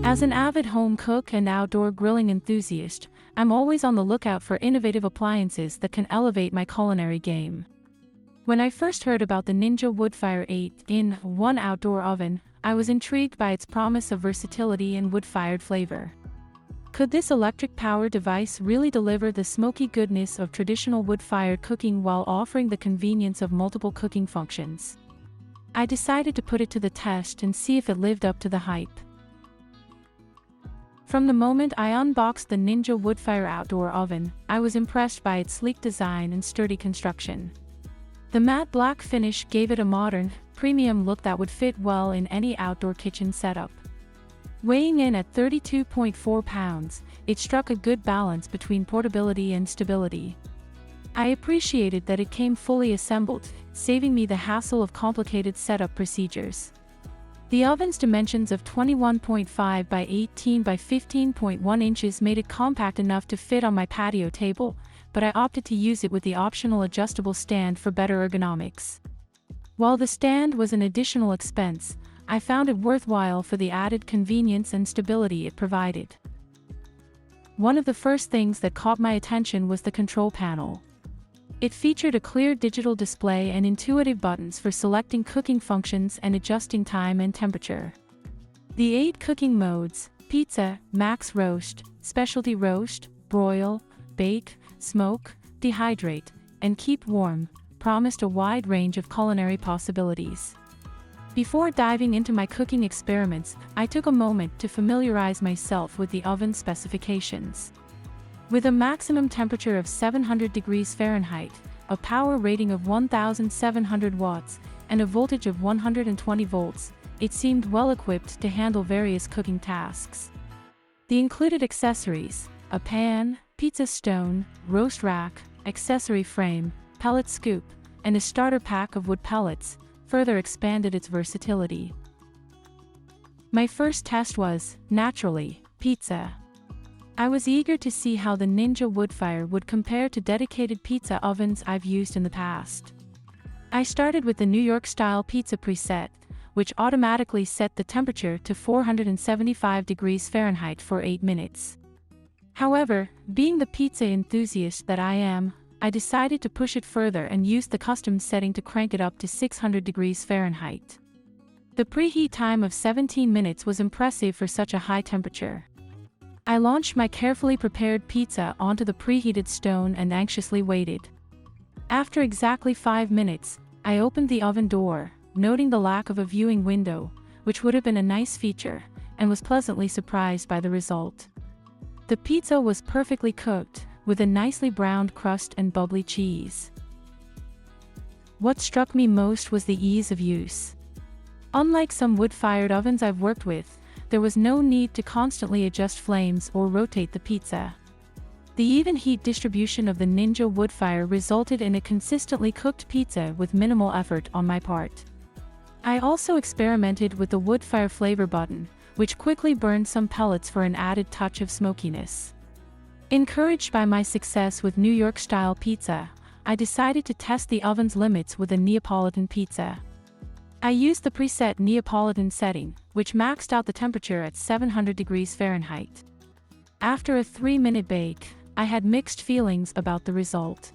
As an avid home cook and outdoor grilling enthusiast, I'm always on the lookout for innovative appliances that can elevate my culinary game. When I first heard about the Ninja Woodfire 8-in-1 outdoor oven, I was intrigued by its promise of versatility and wood-fired flavor. Could this electric-powered device really deliver the smoky goodness of traditional wood-fired cooking while offering the convenience of multiple cooking functions? I decided to put it to the test and see if it lived up to the hype. From the moment I unboxed the Ninja Woodfire outdoor oven, I was impressed by its sleek design and sturdy construction. The matte black finish gave it a modern, premium look that would fit well in any outdoor kitchen setup. Weighing in at 32.4 pounds, it struck a good balance between portability and stability. I appreciated that it came fully assembled, saving me the hassle of complicated setup procedures. The oven's dimensions of 21.5 by 18 by 15.1 inches made it compact enough to fit on my patio table, but I opted to use it with the optional adjustable stand for better ergonomics. While the stand was an additional expense, I found it worthwhile for the added convenience and stability it provided. One of the first things that caught my attention was the control panel. It featured a clear digital display and intuitive buttons for selecting cooking functions and adjusting time and temperature. The 8 cooking modes, pizza, max roast, specialty roast, broil, bake, smoke, dehydrate, and keep warm, promised a wide range of culinary possibilities. Before diving into my cooking experiments, I took a moment to familiarize myself with the oven specifications. With a maximum temperature of 700 degrees Fahrenheit, a power rating of 1,700 watts, and a voltage of 120 volts, it seemed well equipped to handle various cooking tasks. The included accessories, a pan, pizza stone, roast rack, accessory frame, pellet scoop, and a starter pack of wood pellets, further expanded its versatility. My first test was, naturally, pizza. I was eager to see how the Ninja Woodfire would compare to dedicated pizza ovens I've used in the past. I started with the New York-style pizza preset, which automatically set the temperature to 475 degrees Fahrenheit for 8 minutes. However, being the pizza enthusiast that I am, I decided to push it further and used the custom setting to crank it up to 600 degrees Fahrenheit. The preheat time of 17 minutes was impressive for such a high temperature. I launched my carefully prepared pizza onto the preheated stone and anxiously waited. After exactly 5 minutes, I opened the oven door, noting the lack of a viewing window, which would have been a nice feature, and was pleasantly surprised by the result. The pizza was perfectly cooked, with a nicely browned crust and bubbly cheese. What struck me most was the ease of use. Unlike some wood-fired ovens I've worked with, there was no need to constantly adjust flames or rotate the pizza. The even heat distribution of the Ninja Woodfire resulted in a consistently cooked pizza with minimal effort on my part. I also experimented with the Woodfire flavor button, which quickly burned some pellets for an added touch of smokiness. Encouraged by my success with New York-style pizza, I decided to test the oven's limits with a Neapolitan pizza. I used the preset Neapolitan setting, which maxed out the temperature at 700 degrees Fahrenheit. After a 3-minute bake, I had mixed feelings about the result.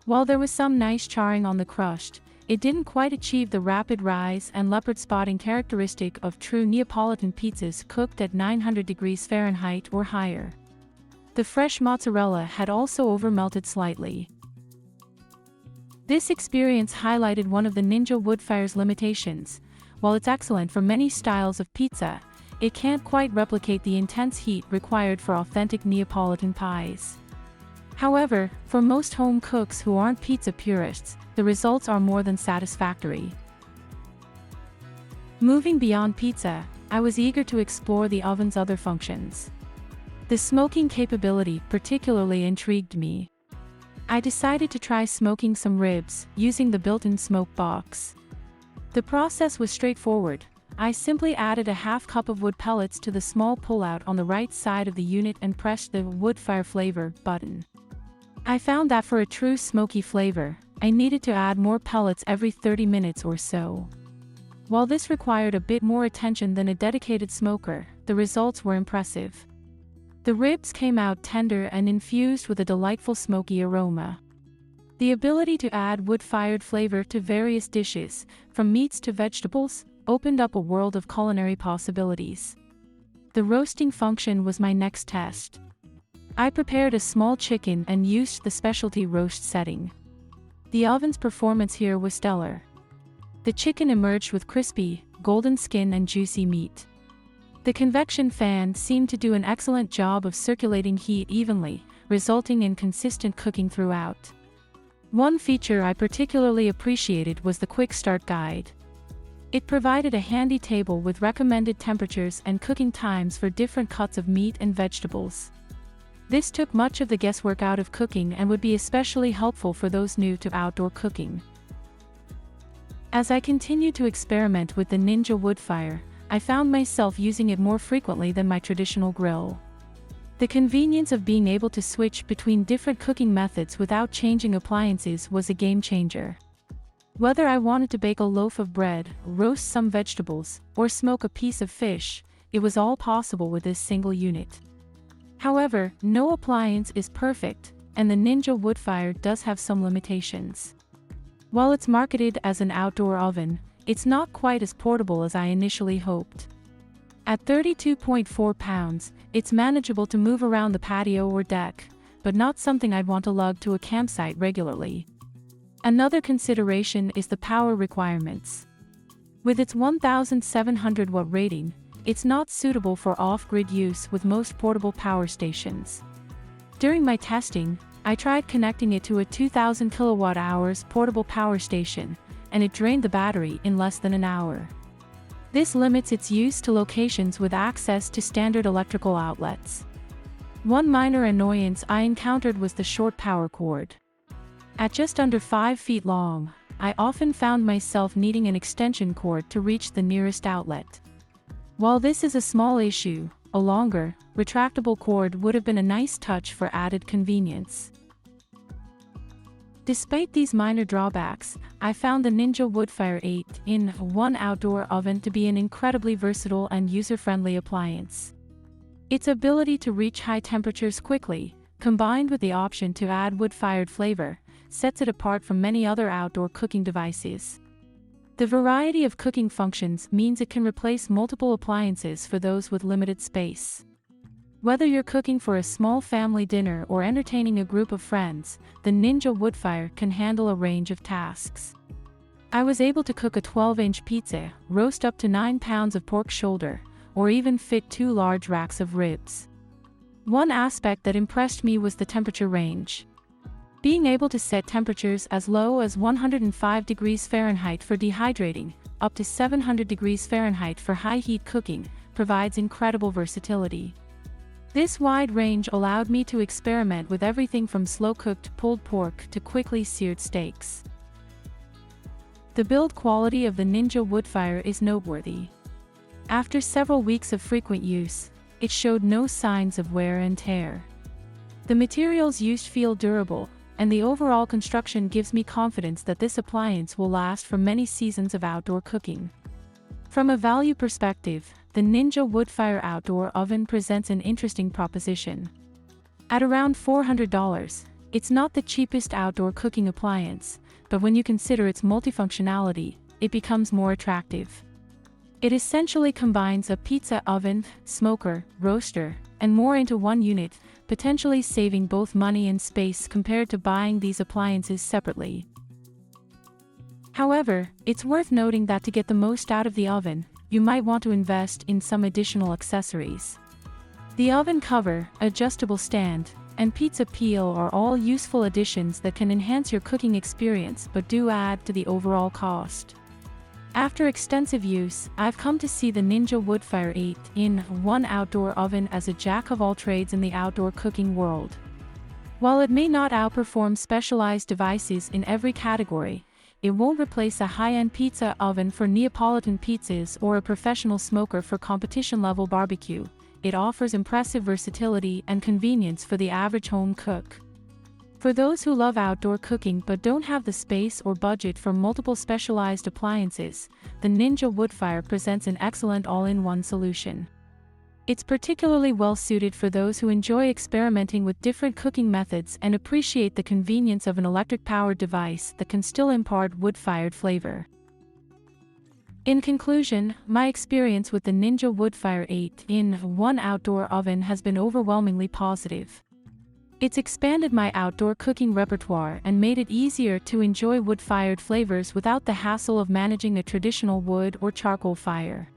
While there was some nice charring on the crust, it didn't quite achieve the rapid rise and leopard spotting characteristic of true Neapolitan pizzas cooked at 900 degrees Fahrenheit or higher. The fresh mozzarella had also overmelted slightly. This experience highlighted one of the Ninja Woodfire's limitations. While it's excellent for many styles of pizza, it can't quite replicate the intense heat required for authentic Neapolitan pies. However, for most home cooks who aren't pizza purists, the results are more than satisfactory. Moving beyond pizza, I was eager to explore the oven's other functions. The smoking capability particularly intrigued me. I decided to try smoking some ribs, using the built-in smoke box. The process was straightforward. I simply added a half cup of wood pellets to the small pullout on the right side of the unit and pressed the Woodfire flavor button. I found that for a true smoky flavor, I needed to add more pellets every 30 minutes or so. While this required a bit more attention than a dedicated smoker, the results were impressive. The ribs came out tender and infused with a delightful smoky aroma. The ability to add wood-fired flavor to various dishes, from meats to vegetables, opened up a world of culinary possibilities. The roasting function was my next test. I prepared a small chicken and used the specialty roast setting. The oven's performance here was stellar. The chicken emerged with crispy, golden skin and juicy meat. The convection fan seemed to do an excellent job of circulating heat evenly, resulting in consistent cooking throughout. One feature I particularly appreciated was the quick start guide. It provided a handy table with recommended temperatures and cooking times for different cuts of meat and vegetables. This took much of the guesswork out of cooking and would be especially helpful for those new to outdoor cooking. As I continued to experiment with the Ninja Woodfire, I found myself using it more frequently than my traditional grill. The convenience of being able to switch between different cooking methods without changing appliances was a game changer. Whether I wanted to bake a loaf of bread, roast some vegetables, or smoke a piece of fish, it was all possible with this single unit. However, no appliance is perfect, and the Ninja Woodfire does have some limitations. While it's marketed as an outdoor oven, it's not quite as portable as I initially hoped. At 32.4 pounds, it's manageable to move around the patio or deck, but not something I'd want to lug to a campsite regularly. Another consideration is the power requirements. With its 1,700 watt rating, it's not suitable for off-grid use with most portable power stations. During my testing, I tried connecting it to a 2,000 kilowatt-hours portable power station, and it drained the battery in less than an hour. This limits its use to locations with access to standard electrical outlets. One minor annoyance I encountered was the short power cord. At just under 5 feet long, I often found myself needing an extension cord to reach the nearest outlet. While this is a small issue, a longer, retractable cord would have been a nice touch for added convenience. Despite these minor drawbacks, I found the Ninja Woodfire 8-in-1 outdoor oven to be an incredibly versatile and user-friendly appliance. Its ability to reach high temperatures quickly, combined with the option to add wood-fired flavor, sets it apart from many other outdoor cooking devices. The variety of cooking functions means it can replace multiple appliances for those with limited space. Whether you're cooking for a small family dinner or entertaining a group of friends, the Ninja Woodfire can handle a range of tasks. I was able to cook a 12-inch pizza, roast up to 9 pounds of pork shoulder, or even fit 2 large racks of ribs. One aspect that impressed me was the temperature range. Being able to set temperatures as low as 105 degrees Fahrenheit for dehydrating, up to 700 degrees Fahrenheit for high-heat cooking, provides incredible versatility. This wide range allowed me to experiment with everything from slow-cooked pulled pork to quickly seared steaks. The build quality of the Ninja Woodfire is noteworthy. After several weeks of frequent use, it showed no signs of wear and tear. The materials used feel durable, and the overall construction gives me confidence that this appliance will last for many seasons of outdoor cooking. From a value perspective, the Ninja Woodfire Outdoor Oven presents an interesting proposition. At around $400, it's not the cheapest outdoor cooking appliance, but when you consider its multifunctionality, it becomes more attractive. It essentially combines a pizza oven, smoker, roaster, and more into one unit, potentially saving both money and space compared to buying these appliances separately. However, it's worth noting that to get the most out of the oven, you might want to invest in some additional accessories. The oven cover, adjustable stand, and pizza peel are all useful additions that can enhance your cooking experience but do add to the overall cost. After extensive use, I've come to see the Ninja Woodfire 8-in-1 outdoor oven as a jack-of-all-trades in the outdoor cooking world. While it may not outperform specialized devices in every category, it won't replace a high-end pizza oven for Neapolitan pizzas or a professional smoker for competition-level barbecue. It offers impressive versatility and convenience for the average home cook. For those who love outdoor cooking but don't have the space or budget for multiple specialized appliances, the Ninja Woodfire presents an excellent all-in-one solution. It's particularly well suited for those who enjoy experimenting with different cooking methods and appreciate the convenience of an electric-powered device that can still impart wood-fired flavor. In conclusion, my experience with the Ninja Woodfire 8-in-1 outdoor oven has been overwhelmingly positive. It's expanded my outdoor cooking repertoire and made it easier to enjoy wood-fired flavors without the hassle of managing a traditional wood or charcoal fire.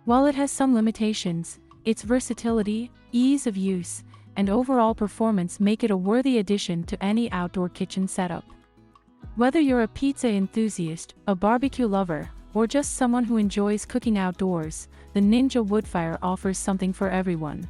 While it has some limitations, its versatility, ease of use, and overall performance make it a worthy addition to any outdoor kitchen setup. Whether you're a pizza enthusiast, a barbecue lover, or just someone who enjoys cooking outdoors, the Ninja Woodfire offers something for everyone.